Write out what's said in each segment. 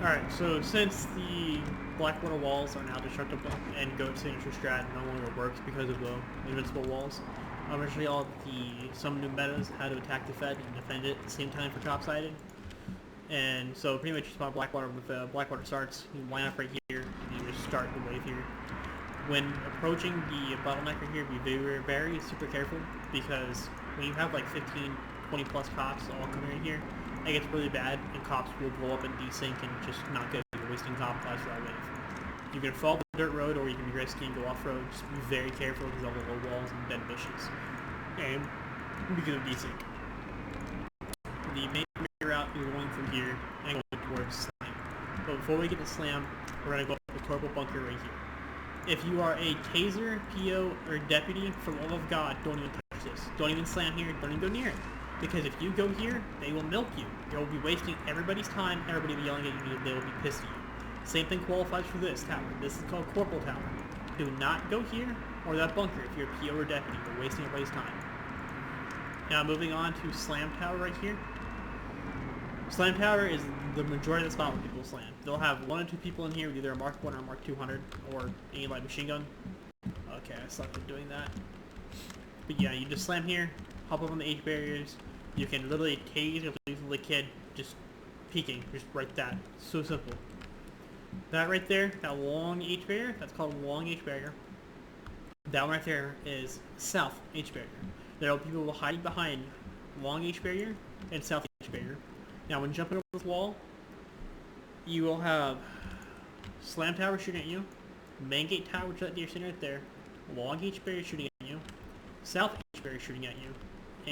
Alright, so since the Blackwater walls are now destructible and Goat Signature Strat no longer works because of the invincible walls, originally some new metas had to attack the Fed and defend it at the same time for topsiding. And so pretty much you spawn Blackwater with Blackwater starts, you line up right here, and you just start the wave here. When approaching the bottleneck right here, be very super careful, because when you have like 15, 20 plus cops all coming in here, it gets really bad, and cops will blow up and desync and just not good. You're wasting comp class for that wave. You can follow the dirt road, or you can be risky and go off-road. Just be very careful because of all the low walls and dead bushes. And because of desync. The main route is going from here and going towards Slam. But before we get to Slam, we're going to go up the Torpal Bunker right here. If you are a taser, PO, or deputy, for the love of God, don't even touch this. Don't even slam here, don't even go near it. Because if you go here, they will milk you. You'll be wasting everybody's time, everybody will be yelling at you, they will be pissed at you. Same thing qualifies for this tower. This is called Corporal Tower. Do not go here or that bunker if you're a PO or deputy. You're wasting everybody's time. Now moving on to Slam Tower right here. Slam Tower is the majority of the spot where people slam. They'll have 1 or 2 people in here with either a Mark 1 or a Mark 200 or any light machine gun. Okay, I sucked at doing that. But yeah, you just slam here, hop up on the H barriers. You can literally tase or leave the kid just peeking, just right that. So simple. That right there, that long H barrier, that's called long H barrier. That one right there is south H barrier. There are people hiding behind long H barrier and south H barrier. Now when jumping over this wall, you will have Slam Tower shooting at you, Main Gate Tower, which you're sitting right there, long H barrier shooting at you, south H barrier shooting at you,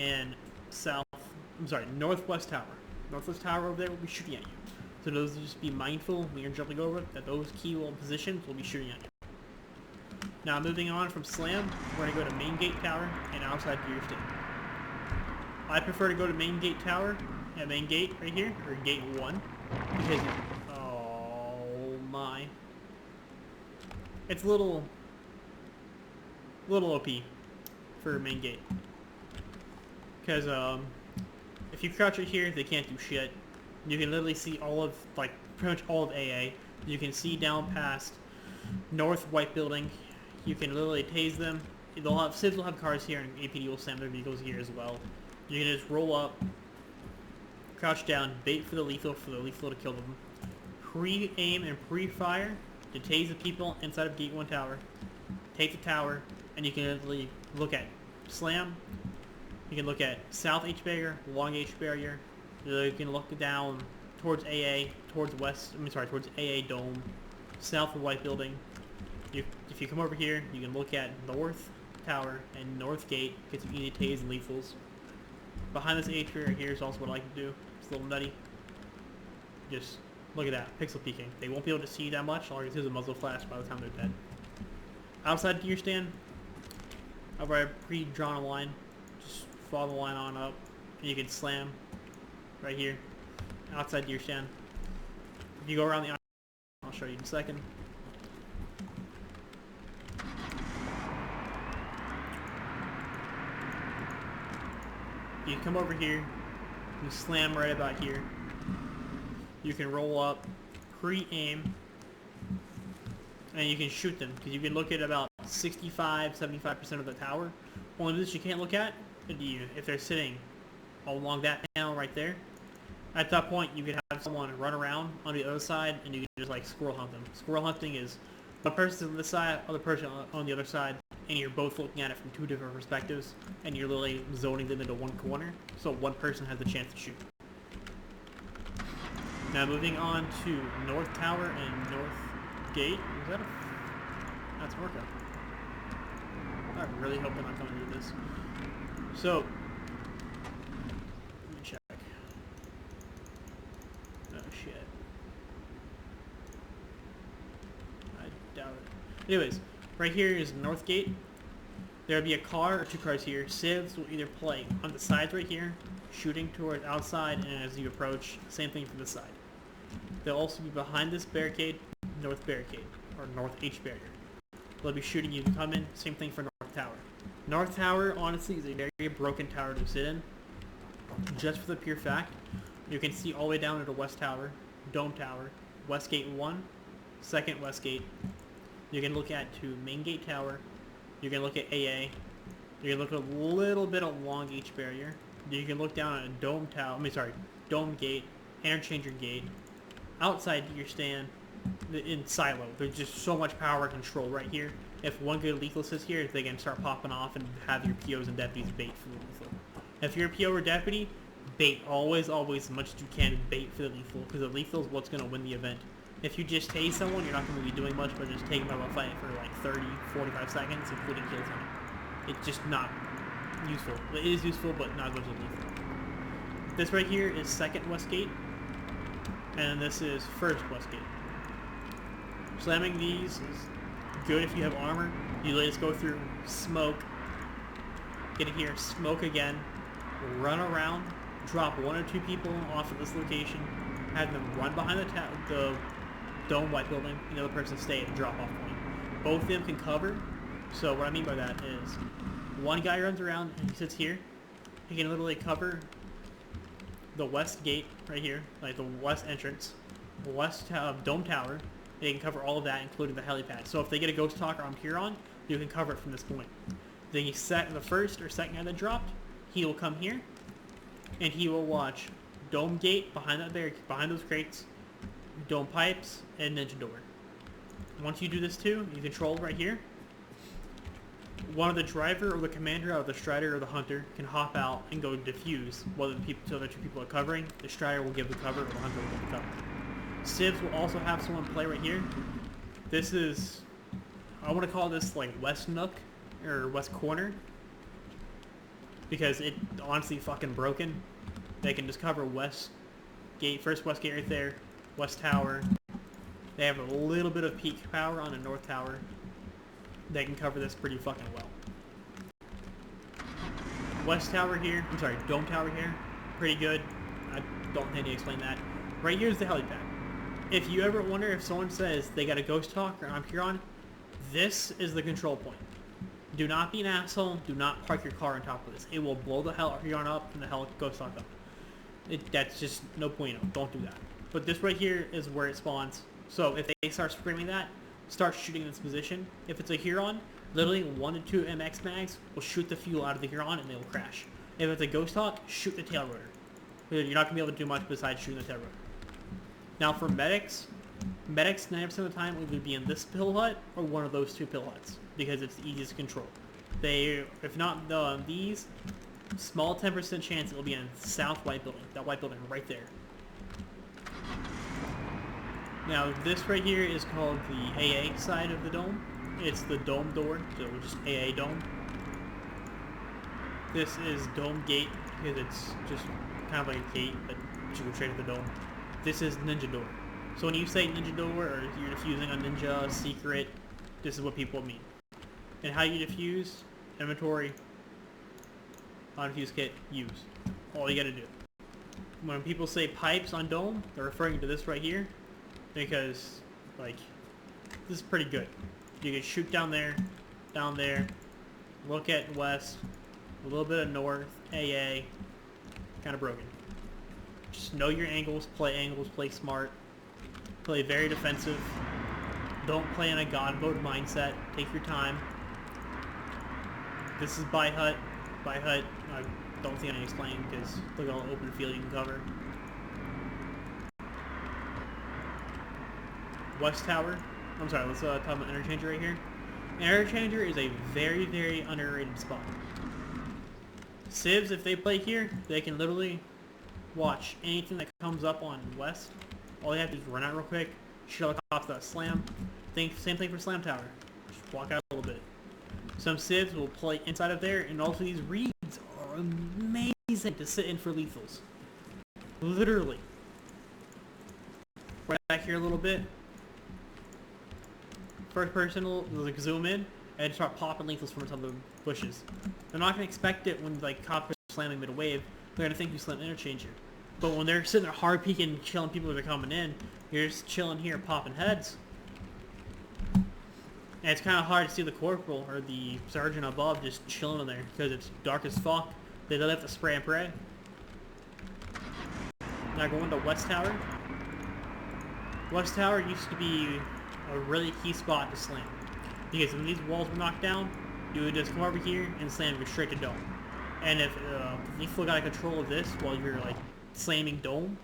and Northwest Tower. Northwest Tower over there will be shooting at you. So those just be mindful when you're jumping over that those key positions will be shooting at you. Now moving on from Slam, we're going to go to Main Gate Tower and outside Gear Stand. I prefer to go to Main Gate Tower at Main Gate right here, or Gate 1, because, oh my. It's a little OP for Main Gate. Because, if you crouch right here, they can't do shit. You can literally see all of, like, pretty much all of AA. You can see down past North White Building. You can literally tase them. Civs will have cars here, and APD will slam their vehicles here as well. You can just roll up, crouch down, bait for the lethal to kill them. Pre-aim and pre-fire to tase the people inside of Gate 1 Tower. Take the tower, and you can literally look at Slam. You can look at South H Barrier, Long H Barrier. You can look down towards towards AA Dome, south of White Building. If you come over here, you can look at North Tower and North Gate, get some easy tase and lethals. Behind this H barrier here is also what I like to do. It's a little nutty. Just look at that, pixel peeking. They won't be able to see that much, all you see is a muzzle flash by the time they're dead. Outside Gear Stand, I've already pre-drawn a line. Just follow the line on up, and you can slam right here, outside Gear Stand. If you go around the I'll show you in a second. You come over here, you slam right about here. You can roll up, pre-aim, and you can shoot them, because you can look at about 65-75% of the tower. Only this you can't look at, if they're sitting along that panel right there. At that point, you can have someone run around on the other side, and you can just like squirrel hunt them. Squirrel hunting is one person on this side, other person on the other side, and you're both looking at it from 2 different perspectives, and you're literally zoning them into one corner, so one person has the chance to shoot. Now moving on to North Tower and North Gate. Is that that's Orca. I'm really hoping I'm coming to this. So, let me check. Oh shit. I doubt it. Anyways, right here is North Gate. There'll be a car or 2 cars here. Civs will either play on the sides right here, shooting toward outside, and as you approach, same thing from this side. They'll also be behind this barricade, North Barricade, or North H Barrier. They'll be shooting you to come in, same thing for North Tower. North Tower, honestly, is a very broken tower to sit in, just for the pure fact you can see all the way down to the West Tower, Dome Tower, Westgate 1, second Westgate. You can look at to Main Gate Tower. You can look at AA. You can look a little bit along each barrier. You can look down at Dome Tower. Dome Gate, Interchanger Gate. Outside your stand, in Silo, there's just so much power control right here. If one good lethalist is here, they can start popping off and have your POs and deputies bait for the lethal. If you're a PO or deputy, bait always, as much as you can bait for the lethal, because the lethal is what's going to win the event. If you just tase someone, you're not going to be doing much, but just taking them out of a fight for like 30, 45 seconds, including kill time. It's just not useful. It is useful, but not as much as lethal. This right here is second Westgate, and this is first Westgate. Slamming these is good if you have armor. You let us go through, smoke, get in here, smoke again, run around, drop 1 or 2 people off at this location, have them run behind the dome white building, and the other person stay at the drop off point. Both of them can cover, so what I mean by that is, one guy runs around and he sits here, he can literally cover the west gate right here, like the west entrance, dome tower. They can cover all of that, including the helipad. So if they get a Ghost Talker on Huron, you can cover it from this point. Then you set the first or second guy that dropped, he will come here, and he will watch Dome Gate behind that barrier, behind those crates, Dome Pipes, and Ninja Door. Once you do this too, you control right here. One of the driver or the commander of the Strider or the Hunter can hop out and go defuse. While the other 2 people are covering, the Strider will give the cover, or the Hunter will give the cover. Civs will also have someone play right here. This is, I want to call this like West Nook, or West Corner, because it honestly fucking broken. They can just cover West Gate, first West Gate right there, West Tower. They have a little bit of peak power on the North Tower. They can cover this pretty fucking well. West Tower here, Dome Tower here, pretty good. I don't need to explain that. Right here is the helipad. If you ever wonder if someone says they got a Ghost Talk or I'm Huron, this is the control point. Do not be an asshole. Do not park your car on top of this. It will blow the hell Huron up and the hell Ghost Talk up. That's just no bueno. Don't do that. But this right here is where it spawns. So if they start screaming that, start shooting in this position. If it's a Huron, literally 1 to 2 MX mags will shoot the fuel out of the Huron and they will crash. If it's a Ghost Talk, shoot the tail rotor. You're not going to be able to do much besides shooting the tail rotor. Now for medics 90% of the time will either be in this pill hut or one of those 2 pill huts, because it's the easiest to control. If not these, small 10% chance it will be in South White Building, that white building right there. Now this right here is called the AA side of the dome. It's the dome door, so just AA dome. This is Dome Gate, because it's just kind of like a gate, but you go straight to the dome. This is Ninja Door. So when you say Ninja Door, or you're defusing a Ninja, Secret, this is what people mean. And how you defuse, inventory, on defuse kit, use. All you gotta do. When people say pipes on Dome, they're referring to this right here, because, like, this is pretty good. You can shoot down there, look at west, a little bit of north, AA, kind of broken. Just know your angles, play smart, play very defensive. Don't play in a god mode mindset. Take your time. This is by hut. I don't think I need to explain because look at all the open field you can cover. West Tower. I'm sorry, let's talk about Interchanger right here. Interchanger is a very, very underrated spot. Civs, if they play here, they can literally watch anything that comes up on west. All you have to do is run out real quick, shoot off that slam. Same thing for Slam Tower. Just walk out a little bit. Some civs will play inside of there, and also these reeds are amazing to sit in for lethals. Literally. Right back here a little bit. First person will like zoom in and start popping lethals from some of the bushes. They're not gonna expect it when like cops are slamming mid wave. They're gonna think you slam Interchanger. But when they're sitting there hard peeking, killing people that are coming in, you're just chilling here, popping heads. And it's kind of hard to see the corporal or the sergeant above just chilling in there because it's dark as fuck. They don't have to spray and pray. Now going to West Tower. West Tower used to be a really key spot to slam. Because when these walls were knocked down, you would just come over here and slam your straight to dome. And if you still got control of this while you're like slamming dome,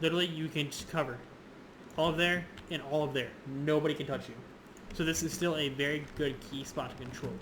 literally you can just cover all of there and all of there. Nobody can touch you. So this is still a very good key spot to control.